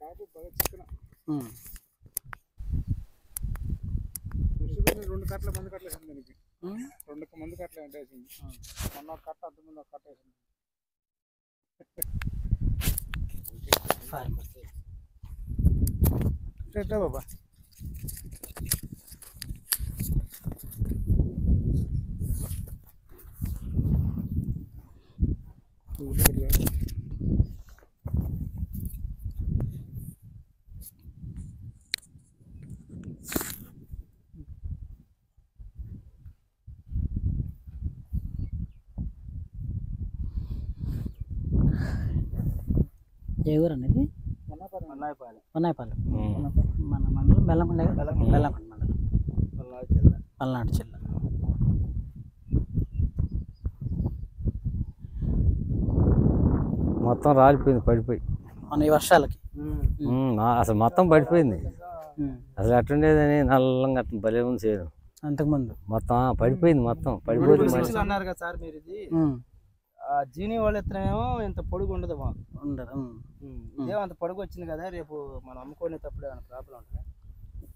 రెండు కట్టల మంది కట్టలు వేసింది దానికి, రెండు మంది కట్టలు అంటే వేసింది. మొన్న ఒక కట్ట అంత ముందు ఒక కట్ట వేసింది. బాబా ఏ ఊరు అనేది? వన్నాయపాలెం. మన మండలం బెల్లంకొండ మండలం, పల్నాడు జిల్లా. మొత్తం రాలిపోయింది, పడిపోయి మన ఈ వర్షాలకి అసలు మొత్తం పడిపోయింది. అసలు అట్టుండేదని నల్లంగా అట్లా భలే ఉంది చేయడం. అంతకుముందు మొత్తం పడిపోయింది, మొత్తం పడిపోయింది. అన్నారు కదా సార్ మీరు, ఇది జీని వాళ్ళ ఎత్తనేమో ఇంత పొడుగు ఉండదు, ఉండదు. ఇదేమో అంత పొడుగు వచ్చింది కదా, రేపు మనం అమ్ముకునేటప్పుడు ఏమైనా ప్రాబ్లం ఉంటుంది?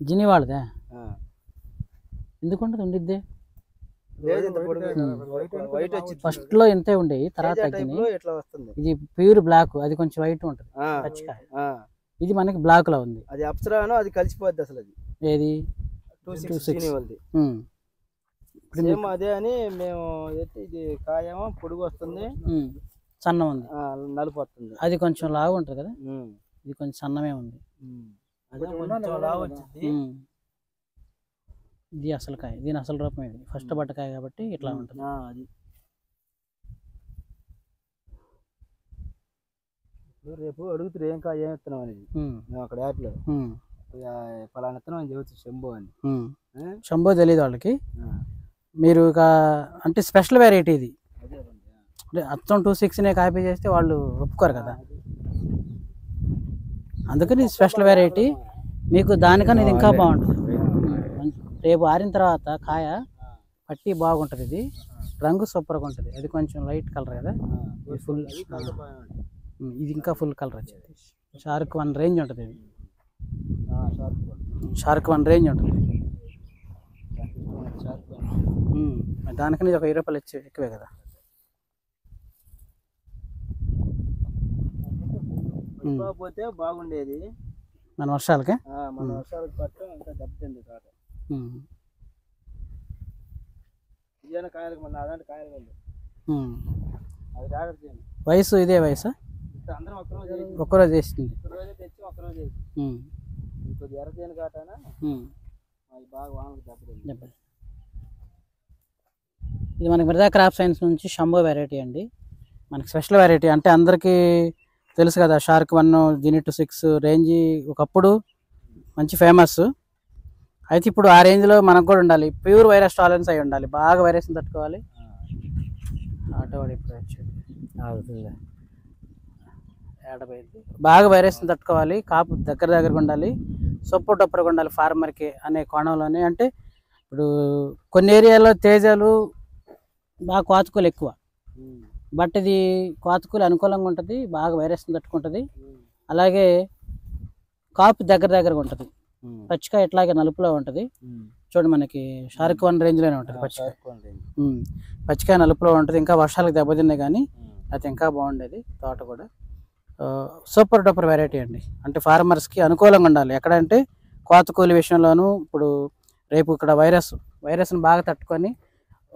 జీని వాళ్ళదే ఎందుకు ఉండదు? ఉండిద్దే. ఫస్ట్ లో ఇంతే ఉండేవి, తర్వాత ఇట్లా వస్తుంది. ఇది ప్యూర్ బ్లాక్, అది కొంచెం వైట్ ఉంటుంది పచ్చికాయ. ఇది మనకి బ్లాక్ లో ఉంది. అది అప్సరాను, అది కలిసిపోద్ది అసలు. అది ఏది 260 వాళ్ళది అదే అని మేము ఎత్తి. ఇది కాయేమో పొడుగు వస్తుంది, సన్నం ఉంది, నలుపు వస్తుంది. అది కొంచెం లావు ఉంటుంది కదా, ఇది కొంచెం సన్నమే ఉంది. ఇది అసలు కాయ, దీని అసలు రూపం ఇది. ఫస్ట్ బట్టకాయ కాబట్టి ఇట్లా ఉంటుంది. అది రేపు అడుగుతారు ఏం కాయ, ఏం విత్తనం అనేది. మేము అక్కడ యాడ్లో పలానా విత్తనం అని చెబుతుంది, శంభో అని. శంభో తెలియదు వాళ్ళకి. మీరు ఇక అంటే స్పెషల్ వెరైటీ ఇది. అచ్చం 260 కాపీ చేస్తే వాళ్ళు ఒప్పుకోరు కదా, అందుకని స్పెషల్ వెరైటీ. మీకు దానికన్నా ఇది ఇంకా బాగుంటుంది. రేపు ఆరిన తర్వాత కాయ పట్టి బాగుంటుంది. ఇది రంగు సూపర్గా ఉంటుంది. అది కొంచెం లైట్ కలర్ కదా, ఫుల్ ఇది ఇంకా ఫుల్ కలర్ వచ్చేది. షార్క్ 1 రేంజ్ ఉంటుంది. ఇది షార్క్ 1 రేంజ్ ఉంటుంది. దానికని ఇది ఒక 20 రూపాయలు ఎక్కువే కదా. పోతే బాగుండేది మన వర్షాలకి. మన వర్షాలకు పట్టు ఇంకా దెబ్బతింది కాదు. ఇదేనా కాయలకు మన అదంటే కాయలు అది జాగ్రత్త చేయండి. వయసు ఇదే వయసు, అందరం ఒక్కరోజు వేసింది. ఒకరోజు తెచ్చి ఒకరోజు వేసి కొద్దిగా ఎర్రచేను కాటానా అది బాగా వానకు దెబ్బతింది. ఇది మనకి మిర్జా క్రాప్ సైన్స్ నుంచి శంభో వెరైటీ అండి. మనకి స్పెషల్ వెరైటీ అంటే అందరికీ తెలుసు కదా, షార్క్ 1 జీని 260 రేంజ్ ఒకప్పుడు మంచి ఫేమస్. అయితే ఇప్పుడు ఆ రేంజ్లో మనకు కూడా ఉండాలి. ప్యూర్ వైరస్ టాలరెన్స్ అయి ఉండాలి, బాగా వైరస్ని తట్టుకోవాలి. బాగా వైరస్ని తట్టుకోవాలి, కాపు దగ్గరగా ఉండాలి, సొప్పుటప్పుడుగా ఉండాలి ఫార్మర్కి అనే కోణంలోనే. అంటే ఇప్పుడు కొన్ని ఏరియాలో తేజాలు బాగా కోతుకులు ఎక్కువ, బట్ ఇది కోతుకులు అనుకూలంగా ఉంటుంది, బాగా వైరస్ని తట్టుకుంటుంది. అలాగే కాపు దగ్గరగా ఉంటుంది. పచ్చికాయ ఇట్లాగే నలుపులో ఉంటుంది. చూడండి మనకి షార్క్ 1 రేంజ్లోనే ఉంటుంది పచ్చికాయ నలుపులో ఉంటుంది. ఇంకా వర్షాలకు దెబ్బతిన్నాయి కానీ అది ఇంకా బాగుండేది. తోట కూడా సూపర్ డూపర్ వెరైటీ అండి. అంటే ఫార్మర్స్కి అనుకూలంగా ఉండాలి. ఎక్కడంటే కోతకూలి విషయంలోనూ ఇప్పుడు రేపు ఇక్కడ వైరస్ని బాగా తట్టుకొని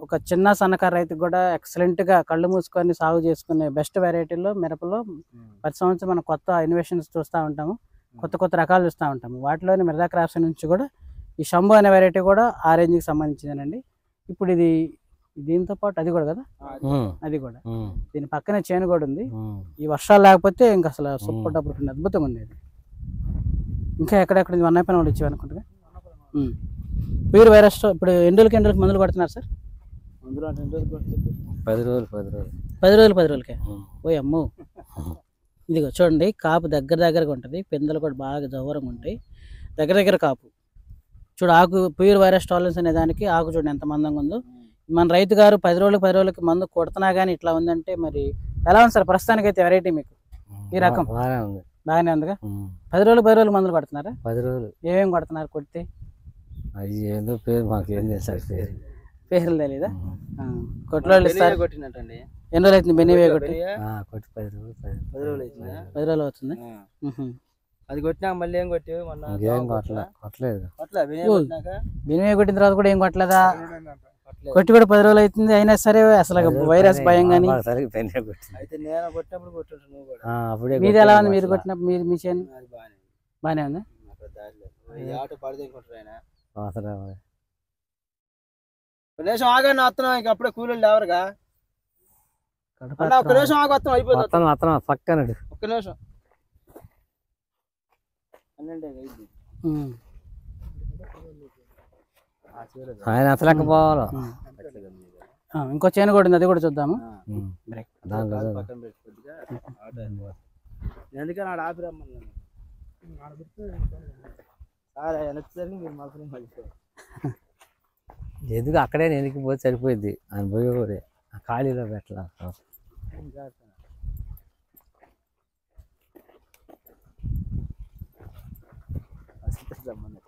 ఒక చిన్న సన్నకారు రైతుకు కూడా ఎక్సలెంట్గా కళ్ళు మూసుకొని సాగు చేసుకునే బెస్ట్ వెరైటీలో మిరపలో ప్రతి సంవత్సరం మనం కొత్త ఇన్వెషన్స్ చూస్తూ ఉంటాము, కొత్త రకాలు చూస్తూ ఉంటాము. వాటిలోని మిర్జా క్రాప్స్ నుంచి కూడా ఈ శంభో అనే వెరైటీ కూడా ఆ రేంజ్కి సంబంధించిందేనండి. ఇప్పుడు ఇది దీంతో పాటు అది కూడా కదా, అది కూడా దీని పక్కనే చేను కూడా ఉంది. ఈ వర్షాలు లేకపోతే ఇంకా అసలు సూపర్ డబ్బులు అద్భుతంగా ఉండేది. ఇంకా ఎక్కడెక్కడ వన్నైపోయిన వాళ్ళు ఇచ్చేవి అనుకుంటుగా. ప్యూర్ వైరస్ ఇప్పుడు ఎండులకి మందులు కొడుతున్నారు సార్? 10 రోజులకే. ఓ అమ్మో. ఇదిగో చూడండి, కాపు దగ్గరగా ఉంటుంది, పిందెలు కూడా బాగా దూరంగా ఉంటాయి, దగ్గర కాపు. చూడు ఆకు ప్యూర్ వైరస్ టాలరెన్స్ అనే దానికి ఆకు చూడండి ఎంత మందంగా ఉందో. మన రైతు గారు 10 రోజులకి మందు కొడుతున్నా కానీ ఇట్లా ఉందంటే మరి ఎలా ఉంది సార్ ప్రస్తుతానికి అయితే వెరైటీ మీకు ఈ రకం? బాగానే ఉందిగా. 10 రోజులు మందులు కొడుతున్నారా? 10 రోజులు. ఏమేమి కొడుతున్నారు కొడితే? అది ఏందో పేరు మాకు ఏం తెలుసు అది పేరు. పేర్లు తెలీదా? కొట్లో ఇస్తారు. కొట్టినట్టండి. ఎన్ని రోజులు అవుతుంది బెనివే కొట్టి? కొట్టి 10 రోజులు 10 రోజులు అవుతుందా? 10 రోజులు అవుతుంది. అది కొట్టినాక మళ్ళీ ఏం కొట్టావు? మొన్న ఏం కొట్టలేదు. బెనివే కొట్టిన తర్వాత కూడా ఏం కొట్టలేదా? కొట్టి కూడా 10 రోజులు అవుతుంది అయినా సరే అసలు వైరస్ భయం కానీ. అయితే నేను కొట్టినప్పుడు కొట్టుంటాను నువ్వు కూడా. అప్పుడే మీది ఎలా ఉంది? మీరు కొట్టినప్పుడు మీ చేను బాగానే ఉంది. ఆటో పడితే కొట్టరు ఆయన. అవసరం ఒక నిమిషం ఆగానే వస్తున్నాం, ఇంక అప్పుడే కూలీలు లేవరుగా. ఒక్క నిమిషం ఆగి వస్తాం, అయిపోతుంది. పక్కన ఒక్క నిమిషం. 12 అయింది. ఆయన అసలు పోవాలి. ఇంకో చేను కూడా ఉంది, అది కూడా చూద్దాము. పక్కన పెట్టి కొద్దిగా ఆటో ఎందుకని ఆడ ఆపి రమ్మన్నాను. వచ్చేసరికి మీరు మాత్రం మర్చిపోయారు. ఎందుకు అక్కడే నేను పోతే సరిపోయింది. ఆయన పోయి కూడా ఖాళీలో పెట్టలా. సంబంధం